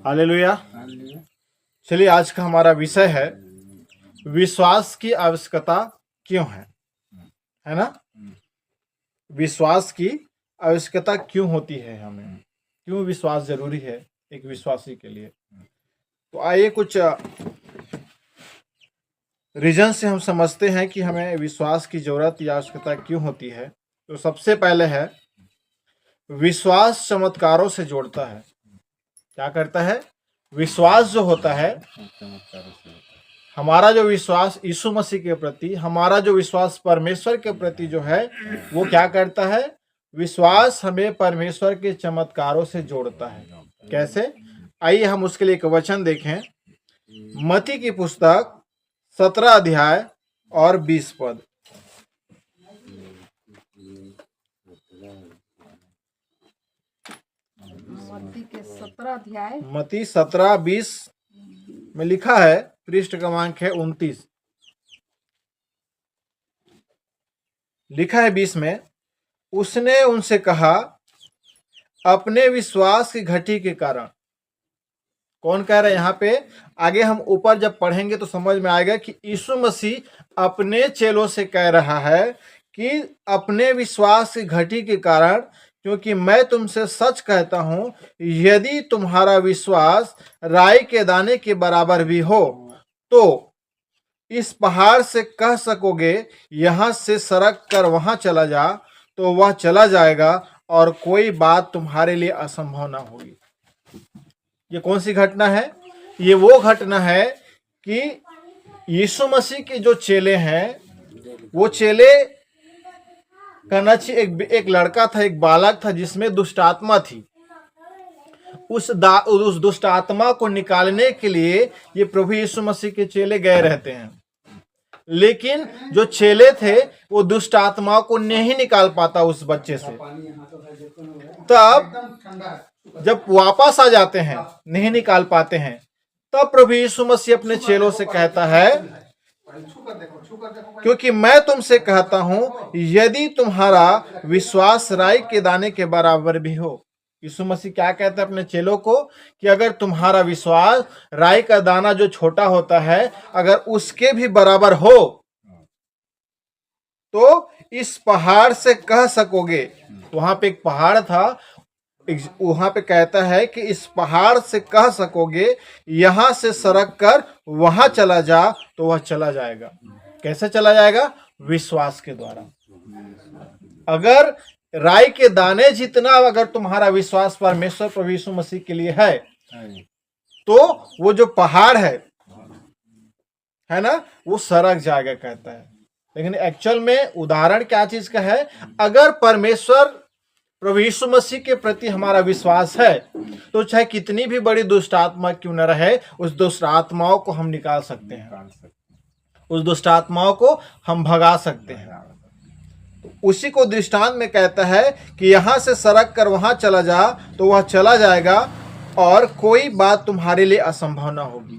Hallelujah. चलिए, आज का हमारा विषय है विश्वास की आवश्यकता क्यों है ना। विश्वास की आवश्यकता क्यों होती है, हमें क्यों विश्वास जरूरी है एक विश्वासी के लिए। तो आइए कुछ रीजन से हम समझते हैं कि हमें विश्वास की जरूरत या आवश्यकता क्यों होती है। तो सबसे पहले है, विश्वास चमत्कारों से जोड़ता है। क्या करता है? विश्वास जो होता है, हमारा जो विश्वास यीशु मसीह के प्रति, हमारा जो विश्वास परमेश्वर के प्रति जो है, वो क्या करता है? विश्वास हमें परमेश्वर के चमत्कारों से जोड़ता है। कैसे? आइए हम उसके लिए एक वचन देखें। मत्ती की पुस्तक 17 अध्याय और 20 पद। मत्ती 17:20 में लिखा है, पृष्ठ क्रमांक है 29। लिखा है 20 में, उसने उनसे कहा, अपने विश्वास की घटी के कारण। कौन कह रहा है यहाँ पे? आगे हम ऊपर जब पढ़ेंगे तो समझ में आएगा कि यीशु मसीह अपने चेलों से कह रहा है कि अपने विश्वास की घटी के कारण, क्योंकि मैं तुमसे सच कहता हूं, यदि तुम्हारा विश्वास राई के दाने के बराबर भी हो तो इस पहाड़ से कह सकोगे, यहां से सरक कर वहां चला जा, तो वह चला जाएगा और कोई बात तुम्हारे लिए असंभव ना होगी। ये कौन सी घटना है? ये वो घटना है कि यीशु मसीह के जो चेले हैं, वो चेले कहना चाहिए एक लड़का था, एक बालक था जिसमें दुष्ट आत्मा थी। उस दुष्ट आत्मा को निकालने के लिए ये प्रभु यीशु मसीह के चेले गए रहते हैं, लेकिन जो चेले थे वो दुष्ट आत्माओं को नहीं निकाल पाता उस बच्चे से। तब जब वापस आ जाते हैं, नहीं निकाल पाते हैं, तब प्रभु यीशु मसीह अपने चेलों से कहता है, क्योंकि मैं तुमसे कहता हूं, यदि तुम्हारा विश्वास राई के दाने के बराबर भी हो। यीशु मसीह क्या कहता है अपने चेलों को? कि अगर तुम्हारा विश्वास राई का दाना जो छोटा होता है, अगर उसके भी बराबर हो तो इस पहाड़ से कह सकोगे। वहां पे एक पहाड़ था, वहां पे कहता है कि इस पहाड़ से कह सकोगे, यहां से सरक कर वहां चला जा, तो वह चला जाएगा। कैसे चला जाएगा? विश्वास के द्वारा। अगर राई के दाने जितना अगर तुम्हारा विश्वास परमेश्वर प्रभु यीशु मसीह के लिए है, तो वो जो पहाड़ है ना, वो सरक जाएगा, कहता है। लेकिन एक्चुअल में उदाहरण क्या चीज का है? अगर परमेश्वर प्रभु यीशु मसीह के प्रति हमारा विश्वास है, तो चाहे कितनी भी बड़ी दुष्ट आत्मा क्यों न रहे, उस दुष्ट आत्माओं को हम निकाल सकते हैं, उस दुष्ट आत्माओं को हम भगा सकते हैं। उसी को दृष्टांत में कहता है कि यहां से सरक कर वहां चला जा, तो वह चला जाएगा और कोई बात तुम्हारे लिए असंभव ना होगी।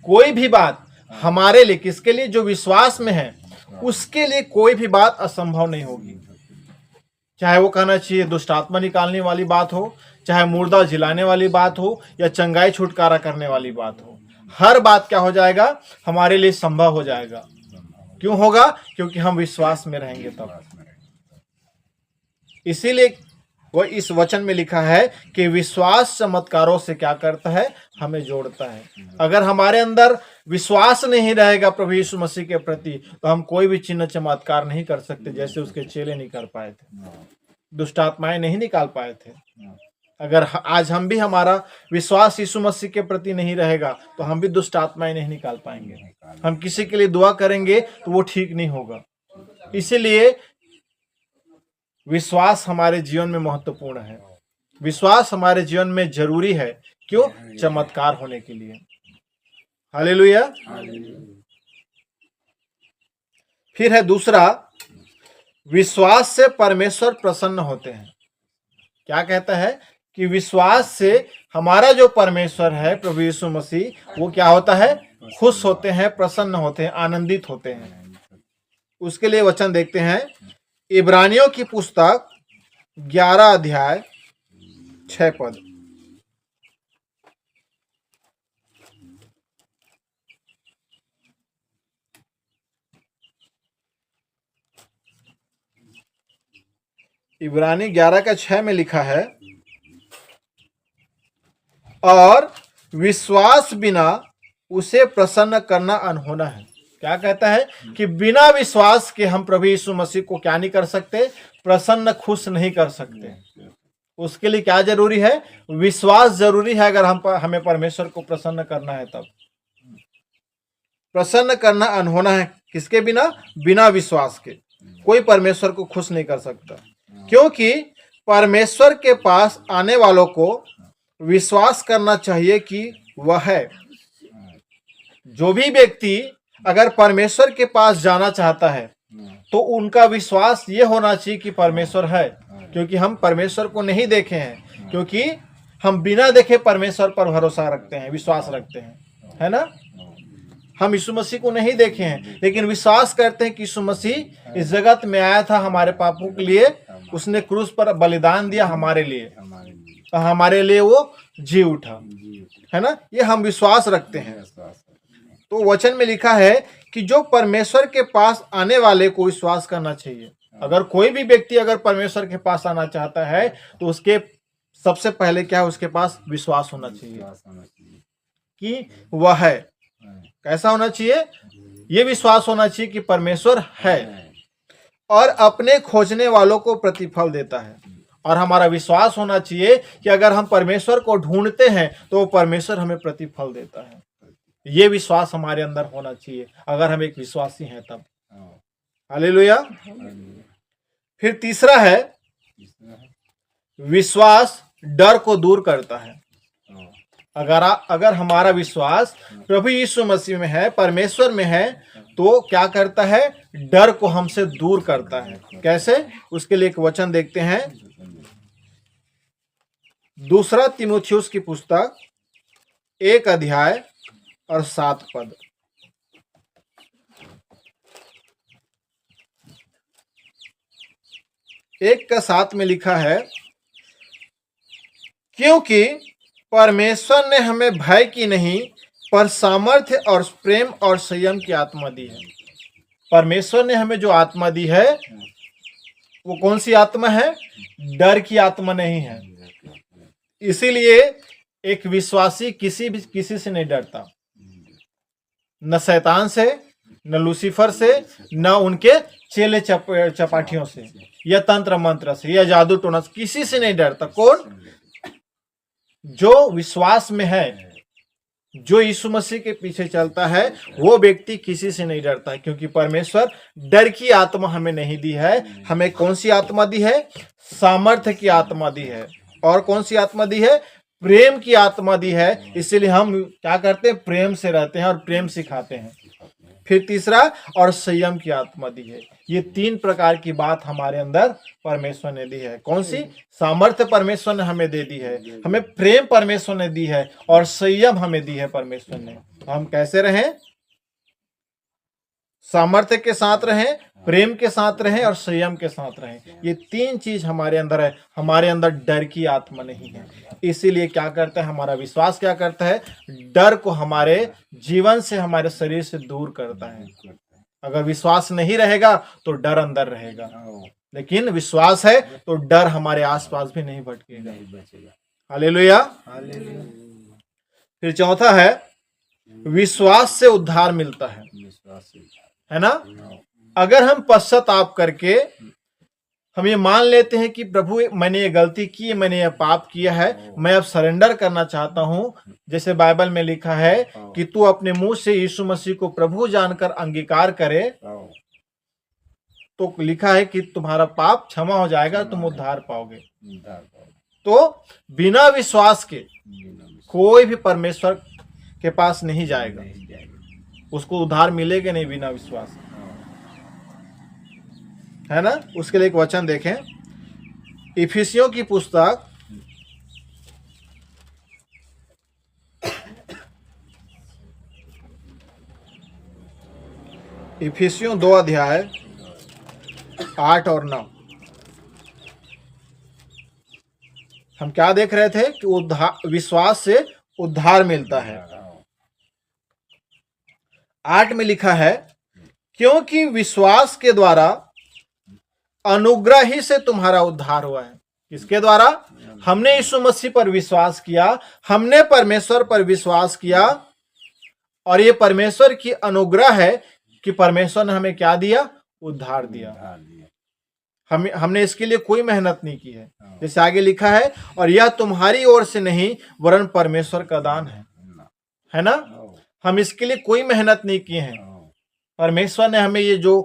कोई भी बात हमारे लिए, किसके लिए? जो विश्वास में है, उसके लिए कोई भी बात असंभव नहीं होगी। चाहे वो कहना चाहिए दुष्ट आत्मा निकालने वाली बात हो, चाहे मुर्दा जिलाने वाली बात हो, या चंगाई छुटकारा करने वाली बात हो, हर बात क्या हो जाएगा? हमारे लिए संभव हो जाएगा। क्यों होगा? क्योंकि हम विश्वास में रहेंगे तब। इसीलिए वो इस वचन में लिखा है कि विश्वास चमत्कारों से क्या करता है? हमें जोड़ता है। अगर हमारे अंदर विश्वास नहीं रहेगा प्रभु यीशु मसीह के प्रति, तो हम कोई भी चिन्ह चमत्कार नहीं कर सकते, जैसे उसके चेले नहीं कर पाए थे, दुष्ट आत्माएं नहीं निकाल पाए थे। अगर आज हम भी, हमारा विश्वास यीशु मसीह के प्रति नहीं रहेगा, तो हम भी दुष्ट आत्माएं नहीं निकाल पाएंगे। हम किसी के लिए दुआ करेंगे तो वो ठीक नहीं होगा। इसीलिए विश्वास हमारे जीवन में महत्वपूर्ण है। विश्वास हमारे जीवन में जरूरी है। क्यों? चमत्कार होने के लिए। हालेलुया। फिर है दूसरा, विश्वास से परमेश्वर प्रसन्न होते हैं। क्या कहता है? कि विश्वास से हमारा जो परमेश्वर है प्रभु यीशु मसीह, वो क्या होता है? खुश होते हैं, प्रसन्न होते हैं, आनंदित होते हैं। उसके लिए वचन देखते हैं, इब्रानियों की पुस्तक 11 अध्याय 6 पद। इब्रानी 11:6 में लिखा है, और विश्वास बिना उसे प्रसन्न करना अनहोना है। क्या कहता है कि बिना विश्वास के हम प्रभु यीशु मसीह को क्या नहीं कर सकते, प्रसन्न, खुश नहीं कर सकते। उसके लिए क्या जरूरी है, विश्वास जरूरी है। अगर हमें परमेश्वर को प्रसन्न करना है, तब प्रसन्न करना अनहोना है। किसके बिना? बिना विश्वास के कोई परमेश्वर को खुश नहीं कर सकता, क्योंकि परमेश्वर के पास आने वालों को विश्वास करना चाहिए कि वह है। जो भी व्यक्ति अगर परमेश्वर के पास जाना चाहता है तो उनका विश्वास ये होना चाहिए कि परमेश्वर है, क्योंकि हम परमेश्वर को नहीं देखे हैं, क्योंकि हम बिना देखे परमेश्वर पर भरोसा रखते हैं, विश्वास रखते हैं, है ना। हम यीशु मसीह को नहीं देखे हैं, लेकिन विश्वास करते हैं कि यीशु मसीह इस जगत में आया था हमारे पापों के लिए, उसने क्रूस पर बलिदान दिया हमारे लिए, तो हमारे लिए वो जी उठा, है ना। ये हम विश्वास रखते हैं। तो वचन में लिखा है कि जो परमेश्वर के पास आने वाले को विश्वास करना चाहिए। अगर कोई भी व्यक्ति अगर परमेश्वर के पास आना चाहता है तो उसके सबसे पहले क्या है, उसके पास विश्वास होना चाहिए कि वह है। कैसा होना चाहिए? ये विश्वास होना चाहिए कि परमेश्वर है और अपने खोजने वालों को प्रतिफल देता है। और हमारा विश्वास होना चाहिए कि अगर हम परमेश्वर को ढूंढते हैं तो परमेश्वर हमें प्रतिफल देता है। ये विश्वास हमारे अंदर होना चाहिए अगर हम एक विश्वासी हैं तब। हालेलुया। फिर तीसरा है, विश्वास डर को दूर करता है। अगर हमारा विश्वास प्रभु यीशु मसीह में है, परमेश्वर में है, तो क्या करता है? डर को हमसे दूर करता है। कैसे? उसके लिए एक वचन देखते हैं, 2 तीमुथियुस की पुस्तक 1 अध्याय और 7 पद। एक का 7 में लिखा है, क्योंकि परमेश्वर ने हमें भय की नहीं पर सामर्थ्य और प्रेम और संयम की आत्मा दी है। परमेश्वर ने हमें जो आत्मा दी है वो कौन सी आत्मा है? डर की आत्मा नहीं है। इसीलिए एक विश्वासी किसी से नहीं डरता, न शैतान से, न लूसीफर से, न उनके चेले चपाटियों से, या तंत्र मंत्र से, या जादू टोना से, किसी से नहीं डरता। कौन? जो विश्वास में है, जो यीशु मसीह के पीछे चलता है, वो व्यक्ति किसी से नहीं डरता है, क्योंकि परमेश्वर डर की आत्मा हमें नहीं दी है। हमें कौन सी आत्मा दी है? सामर्थ्य की आत्मा दी है। और कौन सी आत्मा दी है? प्रेम की आत्मा दी है। इसीलिए हम क्या करते हैं? प्रेम से रहते हैं और प्रेम सिखाते हैं। फिर तीसरा, और संयम की आत्मा दी है। ये 3 प्रकार की बात हमारे अंदर परमेश्वर ने दी है। कौन सी? सामर्थ्य परमेश्वर ने हमें दे दी है, हमें प्रेम परमेश्वर ने दी है, और संयम हमें दी है परमेश्वर ने। तो हम कैसे रहें? सामर्थ्य के साथ रहें, प्रेम के साथ रहें और संयम के साथ रहें। ये 3 चीज हमारे अंदर है। हमारे अंदर डर की आत्मा नहीं है। इसीलिए क्या करता है हमारा विश्वास? क्या करता है? डर को हमारे जीवन से, हमारे शरीर से दूर करता है। अगर विश्वास नहीं रहेगा तो डर अंदर रहेगा, लेकिन विश्वास है तो डर हमारे आसपास भी नहीं भटकेगा। हालेलुया। फिर चौथा है, विश्वास से उद्धार मिलता है ना। अगर हम पश्चाताप करके हम ये मान लेते हैं कि प्रभु मैंने ये गलती की, मैंने ये पाप किया है, मैं अब सरेंडर करना चाहता हूं, जैसे बाइबल में लिखा है कि तू अपने मुंह से यीशु मसीह को प्रभु जानकर अंगीकार करे, तो लिखा है कि तुम्हारा पाप क्षमा हो जाएगा, तुम उद्धार पाओगे। तो बिना विश्वास के कोई भी परमेश्वर के पास नहीं जाएगा, उसको उद्धार मिलेगा नहीं बिना विश्वास, है ना। उसके लिए एक वचन देखें, इफिसियों की पुस्तक 2 अध्याय 8 और 9। हम क्या देख रहे थे कि विश्वास से उद्धार मिलता है। 8 में लिखा है, क्योंकि विश्वास के द्वारा अनुग्रह ही से तुम्हारा उद्धार हुआ है। किसके द्वारा? हमने यीशु मसीह पर विश्वास किया, हमने परमेश्वर पर विश्वास किया, और ये परमेश्वर की अनुग्रह है कि परमेश्वर ने हमें क्या दिया? उद्धार दिया। हमने इसके लिए कोई मेहनत नहीं की है। जैसे आगे लिखा है, और यह तुम्हारी ओर से नहीं वरन परमेश्वर का दान है ना। हम इसके लिए कोई मेहनत नहीं किए हैं। परमेश्वर ने हमें ये जो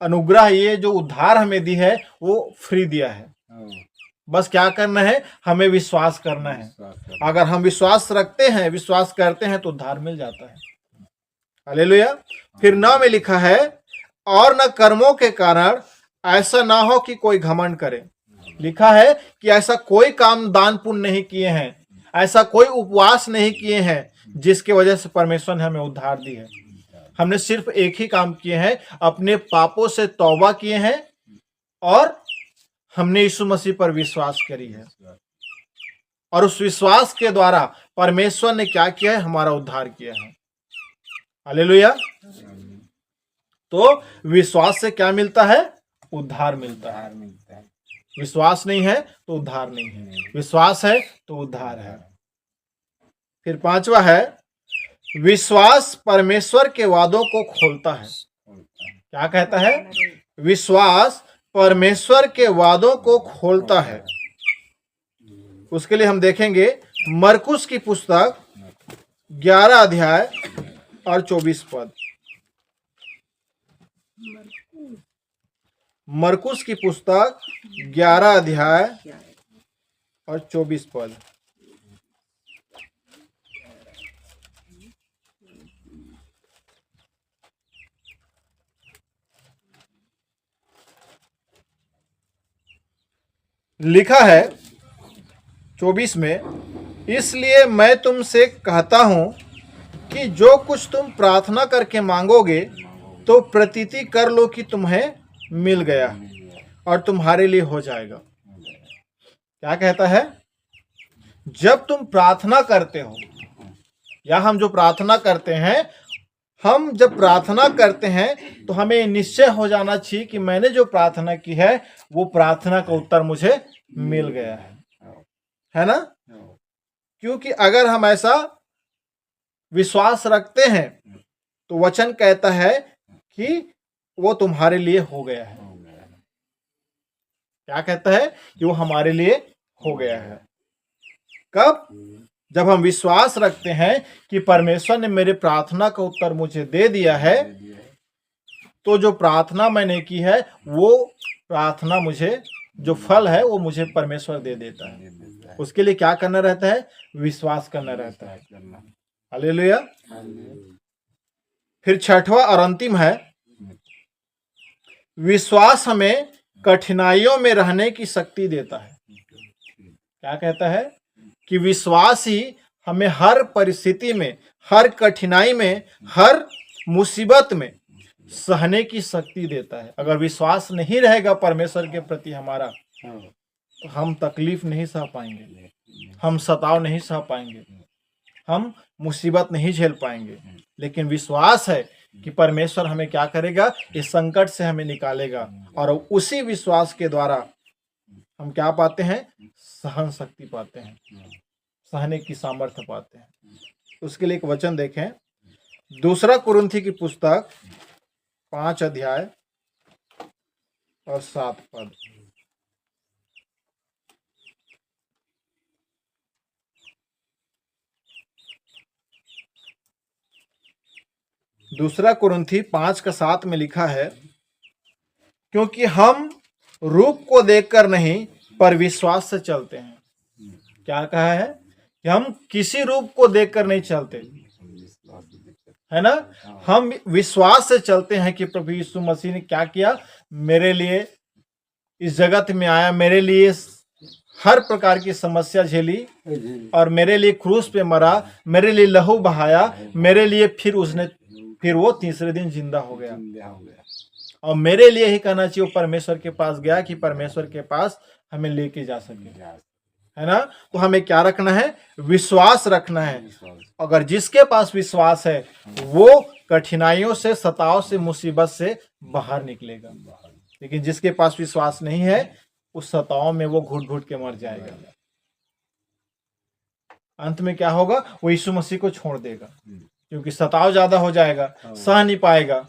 अनुग्रह, ये जो उद्धार हमें दी है, वो फ्री दिया है। बस क्या करना है? हमें विश्वास करना है। अगर हम विश्वास रखते हैं, विश्वास करते हैं, तो उद्धार मिल जाता है। हालेलुया। फिर 9 में लिखा है, और न कर्मों के कारण ऐसा ना हो कि कोई घमंड करे। लिखा है कि ऐसा कोई काम दान पुण्य नहीं किए हैं, ऐसा कोई उपवास नहीं किए हैं जिसकी वजह से परमेश्वर ने हमें उद्धार दी है। हमने सिर्फ एक ही काम किए हैं, अपने पापों से तौबा किए हैं और हमने यीशु मसीह पर विश्वास करी है, और उस विश्वास के द्वारा परमेश्वर ने क्या किया है? हमारा उद्धार किया है। हालेलुया। तो विश्वास से क्या मिलता है? उद्धार मिलता है। विश्वास नहीं है तो उद्धार नहीं है, विश्वास है तो उद्धार है। फिर 5वां है, विश्वास परमेश्वर के वादों को खोलता है। क्या कहता है? विश्वास परमेश्वर के वादों को खोलता है। उसके लिए हम देखेंगे मरकुस की पुस्तक 11 अध्याय और 24 पद। मरकुस की पुस्तक 11 अध्याय और 24 पद। लिखा है 24 में, इसलिए मैं तुमसे कहता हूं कि जो कुछ तुम प्रार्थना करके मांगोगे तो प्रतीति कर लो कि तुम्हें मिल गया और तुम्हारे लिए हो जाएगा। क्या कहता है? जब तुम प्रार्थना करते हो, या हम जो प्रार्थना करते हैं, हम जब प्रार्थना करते हैं तो हमें निश्चय हो जाना चाहिए कि मैंने जो प्रार्थना की है वो प्रार्थना का उत्तर मुझे मिल गया है ना। क्योंकि अगर हम ऐसा विश्वास रखते हैं तो वचन कहता है कि वो तुम्हारे लिए हो गया है। क्या कहता है? कि वो हमारे लिए हो गया है। कब? जब हम विश्वास रखते हैं कि परमेश्वर ने मेरे प्रार्थना का उत्तर मुझे दे दिया है, तो जो प्रार्थना मैंने की है वो प्रार्थना मुझे, जो फल है वो मुझे परमेश्वर दे देता है। उसके लिए क्या करना रहता है? विश्वास करना रहता है। हालेलुया। फिर 6वां और अंतिम है, विश्वास हमें कठिनाइयों में रहने की शक्ति देता है। क्या कहता है? कि विश्वास ही हमें हर परिस्थिति में, हर कठिनाई में, हर मुसीबत में सहने की शक्ति देता है। अगर विश्वास नहीं रहेगा परमेश्वर के प्रति हमारा, तो हम तकलीफ नहीं सह पाएंगे, हम सताव नहीं सह पाएंगे, हम मुसीबत नहीं झेल पाएंगे। लेकिन विश्वास है कि परमेश्वर हमें क्या करेगा? इस संकट से हमें निकालेगा, और उसी विश्वास के द्वारा हम क्या पाते हैं? सहन शक्ति पाते हैं, सहने की सामर्थ्य पाते हैं। उसके लिए एक वचन देखें, 2 कुरिन्थी की पुस्तक 5 अध्याय और 7 पद। दूसरा कुरिन्थी 5:7 में लिखा है, क्योंकि हम रूप को देखकर नहीं पर विश्वास से चलते हैं। क्या कहा है? कि हम किसी रूप को देखकर नहीं चलते, है ना। हम विश्वास से चलते हैं कि प्रभु यीशु मसीह ने क्या किया, मेरे लिए इस जगत में आया, मेरे लिए हर प्रकार की समस्या झेली और मेरे लिए क्रूस पे मरा, मेरे लिए लहू बहाया, मेरे लिए फिर वो तीसरे दिन जिंदा हो गया। और मेरे लिए ही कहना चाहिए, वो परमेश्वर के पास गया कि परमेश्वर के पास हमें लेके जा सके, है ना। तो हमें क्या रखना है? विश्वास रखना है। अगर जिसके पास विश्वास है वो कठिनाइयों से, सताव से, मुसीबत से बाहर निकलेगा। लेकिन जिसके पास विश्वास नहीं है उस सताओं में वो घुट घुट के मर जाएगा। अंत में क्या होगा, वो यीशु मसीह को छोड़ देगा, क्योंकि सताव ज्यादा हो जाएगा, सह नहीं पाएगा।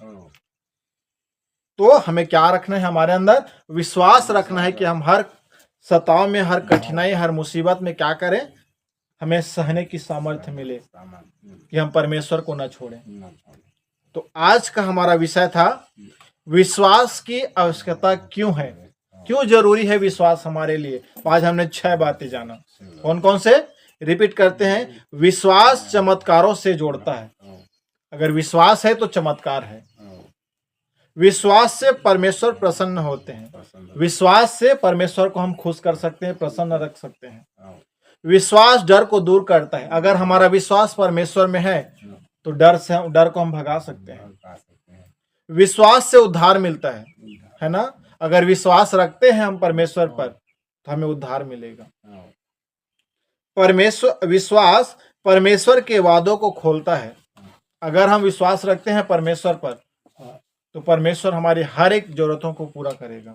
तो हमें क्या रखना है, हमारे अंदर विश्वास रखना है कि हम हर सताव में, हर कठिनाई, हर मुसीबत में क्या करें, हमें सहने की सामर्थ्य मिले कि हम परमेश्वर को न छोड़ें। तो आज का हमारा विषय था विश्वास की आवश्यकता क्यों है, क्यों जरूरी है विश्वास हमारे लिए। आज हमने 6 बातें जाना। कौन कौन से, रिपीट करते हैं। विश्वास चमत्कारों से जोड़ता है, अगर विश्वास है तो चमत्कार है। विश्वास से परमेश्वर प्रसन्न होते हैं, विश्वास से परमेश्वर को हम खुश कर सकते हैं, प्रसन्न रख सकते हैं। विश्वास डर को दूर करता है, अगर हमारा विश्वास परमेश्वर में है तो डर को हम भगा सकते हैं। विश्वास से उद्धार मिलता है ना, अगर विश्वास रखते हैं हम परमेश्वर पर तो हमें उद्धार मिलेगा। विश्वास परमेश्वर के वादों को खोलता है, अगर हम विश्वास रखते हैं परमेश्वर पर तो परमेश्वर हमारी हर एक जरूरतों को पूरा करेगा।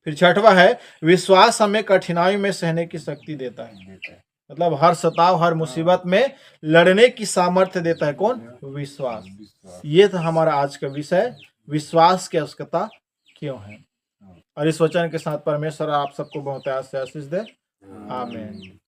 फिर 6वां है, विश्वास हमें कठिनाई में सहने की शक्ति देता है, मतलब हर सताव, हर मुसीबत में लड़ने की सामर्थ्य देता है। कौन, विश्वास। ये था हमारा आज का विषय, विश्वास की आवश्यकता क्यों है। और इस वचन के साथ परमेश्वर आप सबको बहुत आशीष दे। आमीन।